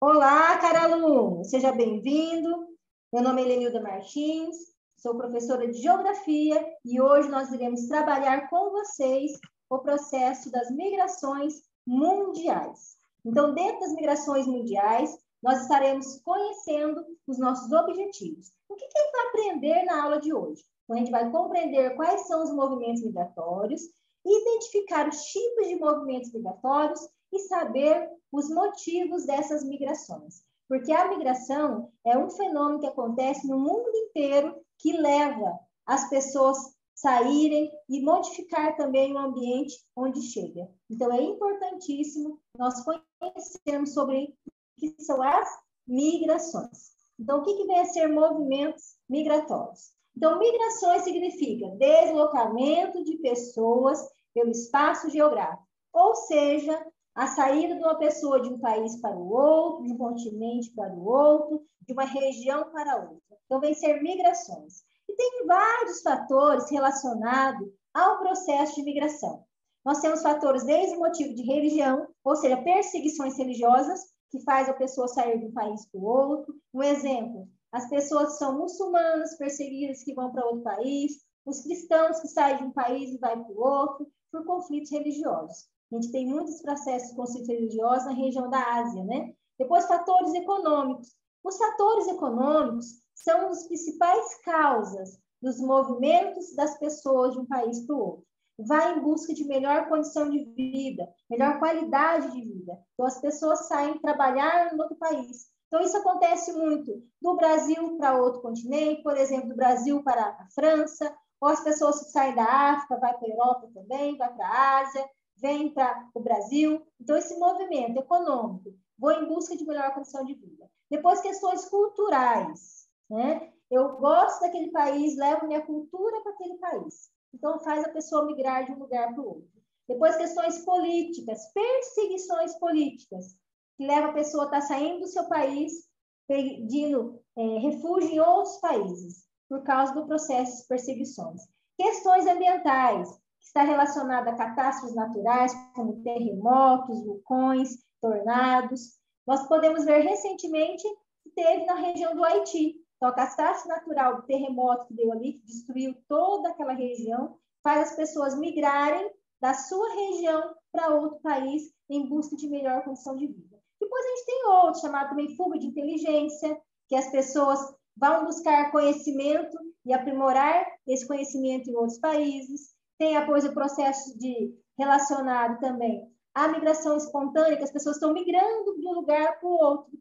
Olá, caro aluno, seja bem-vindo. Meu nome é Helenilda Martins, sou professora de Geografia e hoje nós iremos trabalhar com vocês o processo das migrações mundiais. Então, dentro das migrações mundiais, nós estaremos conhecendo os nossos objetivos. O que a gente vai aprender na aula de hoje? Então, a gente vai compreender quais são os movimentos migratórios, identificar os tipos de movimentos migratórios e saber os motivos dessas migrações. Porque a migração é um fenômeno que acontece no mundo inteiro que leva as pessoas saírem e modificar também o ambiente onde chega. Então, é importantíssimo nós conhecermos sobre o que são as migrações. Então, o que vem a ser movimentos migratórios? Então, migrações significa deslocamento de pessoas pelo espaço geográfico, ou seja, a saída de uma pessoa de um país para o outro, de um continente para o outro, de uma região para outra. Então, vem ser migrações. E tem vários fatores relacionados ao processo de migração. Nós temos fatores desde o motivo de religião, ou seja, perseguições religiosas, que faz a pessoa sair de um país para o outro. Um exemplo, as pessoas que são muçulmanas, perseguidas, que vão para outro país, os cristãos que saem de um país e vão para o outro, por conflitos religiosos. A gente tem muitos processos de conflitos religiosos na região da Ásia, né? Depois, fatores econômicos. Os fatores econômicos são as principais causas dos movimentos das pessoas de um país para o outro. Vai em busca de melhor condição de vida, melhor qualidade de vida. Então, as pessoas saem trabalhar em outro país. Então, isso acontece muito do Brasil para outro continente, por exemplo, do Brasil para a França, ou as pessoas que saem da África, vai para a Europa também, vai para a Ásia, vem para o Brasil. Então, esse movimento econômico, vou em busca de melhor condição de vida. Depois, questões culturais, né? Eu gosto daquele país, levo minha cultura para aquele país. Então, faz a pessoa migrar de um lugar para o outro. Depois, questões políticas, perseguições políticas, que leva a pessoa a estar saindo do seu país, pedindo refúgio em outros países, por causa do processo de perseguições. Questões ambientais, que está relacionada a catástrofes naturais, como terremotos, vulcões, tornados. Nós podemos ver recentemente que teve na região do Haiti. Então, a catástrofe natural do terremoto que deu ali, que destruiu toda aquela região, faz as pessoas migrarem da sua região para outro país em busca de melhor condição de vida. Depois a gente tem outro, chamado também fuga de inteligência, que as pessoas vão buscar conhecimento e aprimorar esse conhecimento em outros países. Tem após o processo de relacionado também à migração espontânea, que as pessoas estão migrando de um lugar para o outro,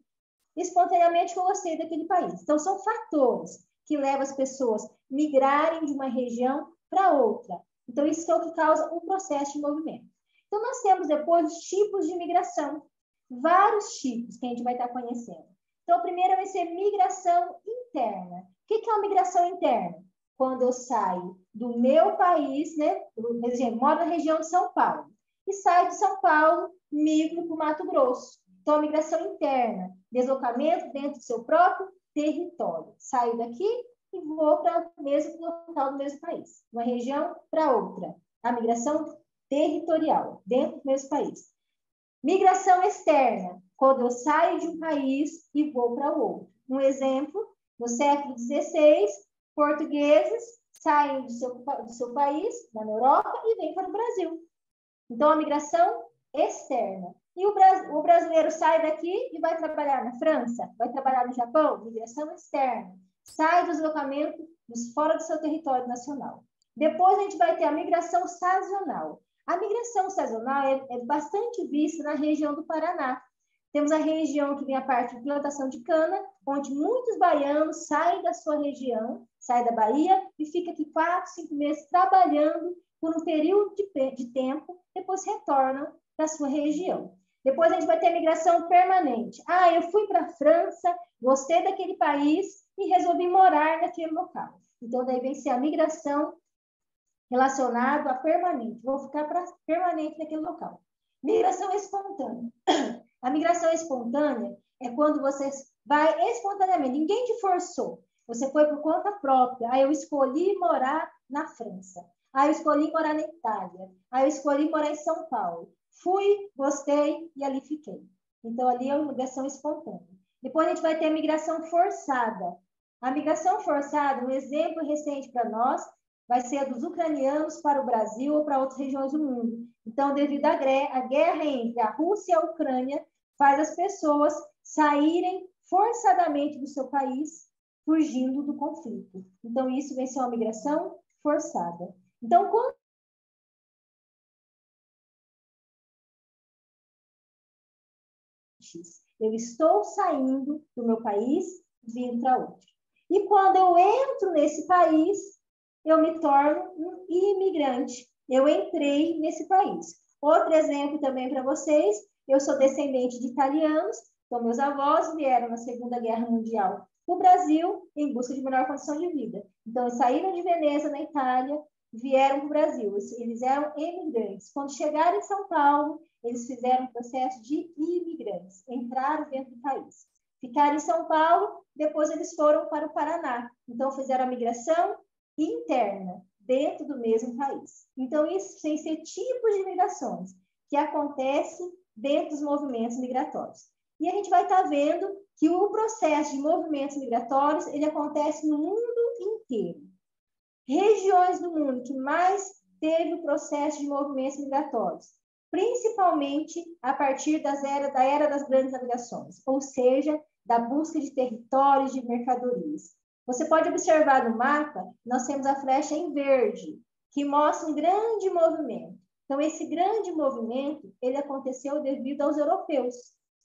espontaneamente com você daquele país. Então, são fatores que levam as pessoas a migrarem de uma região para outra. Então, isso é o que causa um processo de movimento. Então, nós temos depois os tipos de migração, vários tipos que a gente vai estar conhecendo. Então, a primeira vai ser migração interna. O que é uma migração interna? Quando eu saio do meu país, né? Por exemplo, moro na região de São Paulo, e saio de São Paulo, migro para o Mato Grosso. Então, a migração interna, deslocamento dentro do seu próprio território. Saio daqui e vou para o mesmo local do mesmo país, uma região para outra. A migração territorial, dentro do mesmo país. Migração externa, quando eu saio de um país e vou para o outro. Um exemplo, no século XVI, portugueses saem do seu país, na Europa, e vêm para o Brasil. Então, a migração externa. E o brasileiro sai daqui e vai trabalhar na França, vai trabalhar no Japão, migração externa. Sai do deslocamento fora do seu território nacional. Depois, a gente vai ter a migração sazonal. A migração sazonal é bastante vista na região do Paraná. Temos a região que vem a parte de plantação de cana, onde muitos baianos saem da sua região, saem da Bahia e ficam aqui 4, 5 meses trabalhando por um período de tempo, depois retornam para a sua região. Depois a gente vai ter a migração permanente. Eu fui para a França, gostei daquele país e resolvi morar naquele local. Então, daí vem ser a migração relacionada a permanente. Vou ficar permanente naquele local. Migração espontânea. A migração espontânea é quando você vai espontaneamente, ninguém te forçou. Você foi por conta própria. Eu escolhi morar na França. Eu escolhi morar na Itália. Eu escolhi morar em São Paulo. Fui, gostei e ali fiquei. Então, ali é uma migração espontânea. Depois a gente vai ter a migração forçada. A migração forçada, um exemplo recente para nós, vai ser a dos ucranianos para o Brasil ou para outras regiões do mundo. Então, devido à guerra entre a Rússia e a Ucrânia, faz as pessoas saírem forçadamente do seu país, fugindo do conflito. Então, isso vem ser uma migração forçada. Então, quando eu estou saindo do meu país, vindo para outro. E quando eu entro nesse país, eu me torno um imigrante. Eu entrei nesse país. Outro exemplo também para vocês, eu sou descendente de italianos, então meus avós vieram na Segunda Guerra Mundial para o Brasil em busca de melhor condição de vida. Então, eles saíram de Veneza, na Itália, vieram para o Brasil. Eles eram imigrantes. Quando chegaram em São Paulo, eles fizeram um processo de imigrantes, entraram dentro do país. Ficaram em São Paulo, depois eles foram para o Paraná. Então, fizeram a migração interna, dentro do mesmo país. Então, isso tem que ser tipos de migrações que acontecem dentro dos movimentos migratórios. E a gente vai estar vendo que o processo de movimentos migratórios, ele acontece no mundo inteiro. Regiões do mundo que mais teve o processo de movimentos migratórios, principalmente a partir da era das grandes navegações, ou seja, da busca de territórios, de mercadorias. Você pode observar no mapa, nós temos a flecha em verde, que mostra um grande movimento. Então, esse grande movimento, ele aconteceu devido aos europeus.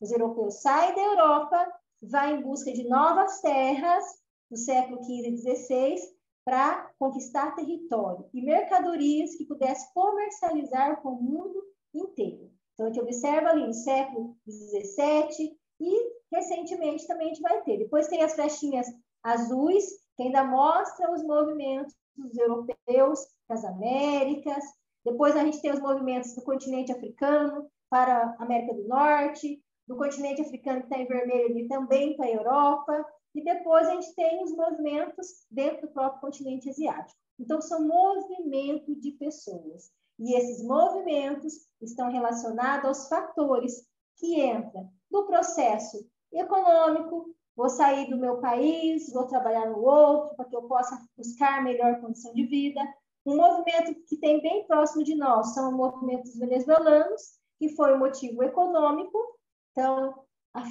Os europeus saem da Europa, vão em busca de novas terras, no século XV e XVI, para conquistar território e mercadorias que pudessem comercializar com o mundo inteiro. Então, a gente observa ali no século XVII e, recentemente, também a gente vai ter. Depois tem as flechinhas azuis, que ainda mostram os movimentos dos europeus das Américas. Depois a gente tem os movimentos do continente africano para a América do Norte, do continente africano que está em vermelho ali também para a Europa. E depois a gente tem os movimentos dentro do próprio continente asiático. Então, são movimentos de pessoas. E esses movimentos estão relacionados aos fatores que entram no processo econômico. Vou sair do meu país, vou trabalhar no outro, para que eu possa buscar melhor condição de vida. Um movimento que tem bem próximo de nós são os movimentos venezuelanos, que foi um motivo econômico. Então,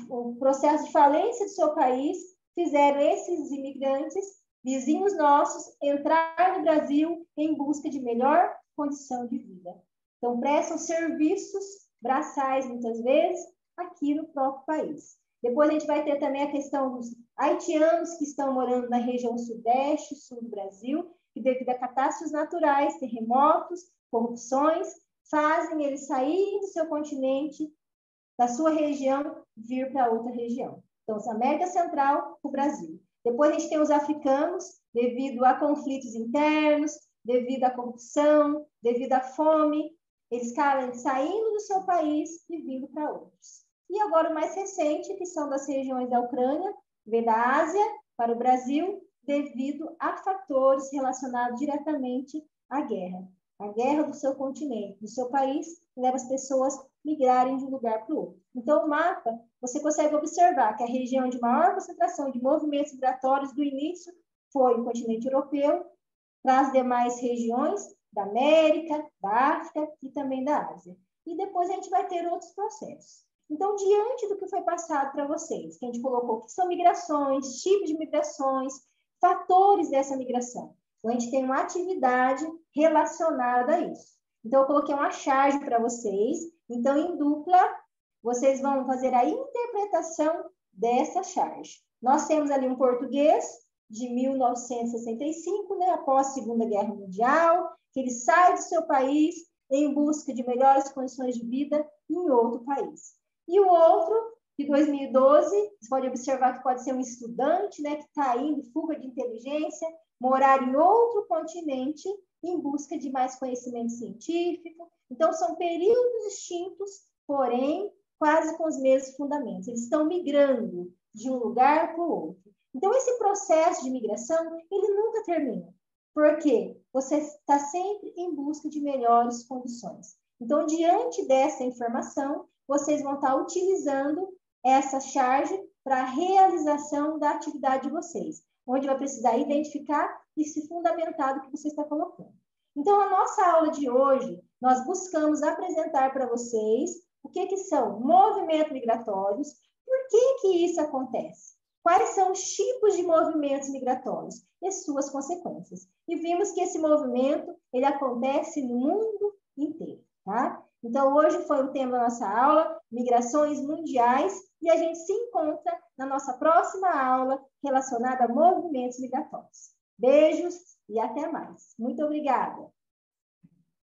o processo de falência do seu país fizeram esses imigrantes, vizinhos nossos, entrar no Brasil em busca de melhor condição de vida. Então, prestam serviços braçais, muitas vezes, aqui no próprio país. Depois a gente vai ter também a questão dos haitianos que estão morando na região sudeste, sul do Brasil, que devido a catástrofes naturais, terremotos, corrupções, fazem eles saírem do seu continente, da sua região, vir para outra região. Então, a América Central, o Brasil. Depois a gente tem os africanos, devido a conflitos internos, devido à corrupção, devido à fome, eles acabam saindo do seu país e vindo para outros. E agora o mais recente, que são das regiões da Ucrânia, vem da Ásia para o Brasil, devido a fatores relacionados diretamente à guerra. A guerra do seu continente, do seu país, leva as pessoas a migrarem de um lugar para o outro. Então, o mapa, você consegue observar que a região de maior concentração de movimentos migratórios do início foi o continente europeu, para as demais regiões da América, da África e também da Ásia. E depois a gente vai ter outros processos. Então, diante do que foi passado para vocês, que a gente colocou que são migrações, tipos de migrações, fatores dessa migração. Então, a gente tem uma atividade relacionada a isso. Então, eu coloquei uma charge para vocês. Então, em dupla, vocês vão fazer a interpretação dessa charge. Nós temos ali um português de 1965, né, após a Segunda Guerra Mundial, que ele sai do seu país em busca de melhores condições de vida em outro país. E o outro, de 2012, você pode observar que pode ser um estudante, né, que está indo, fuga de inteligência, morar em outro continente em busca de mais conhecimento científico. Então, são períodos distintos, porém, quase com os mesmos fundamentos. Eles estão migrando de um lugar para o outro. Então, esse processo de migração, ele nunca termina. Porque você está sempre em busca de melhores condições. Então, diante dessa informação, vocês vão estar utilizando essa charge para a realização da atividade de vocês, onde vai precisar identificar e se fundamentar do que você está colocando. Então, a nossa aula de hoje, nós buscamos apresentar para vocês o que são movimentos migratórios, por que isso acontece, quais são os tipos de movimentos migratórios e suas consequências. E vimos que esse movimento, ele acontece no mundo inteiro, tá? Então, hoje foi o tema da nossa aula, migrações mundiais, e a gente se encontra na nossa próxima aula relacionada a movimentos migratórios. Beijos e até mais. Muito obrigada.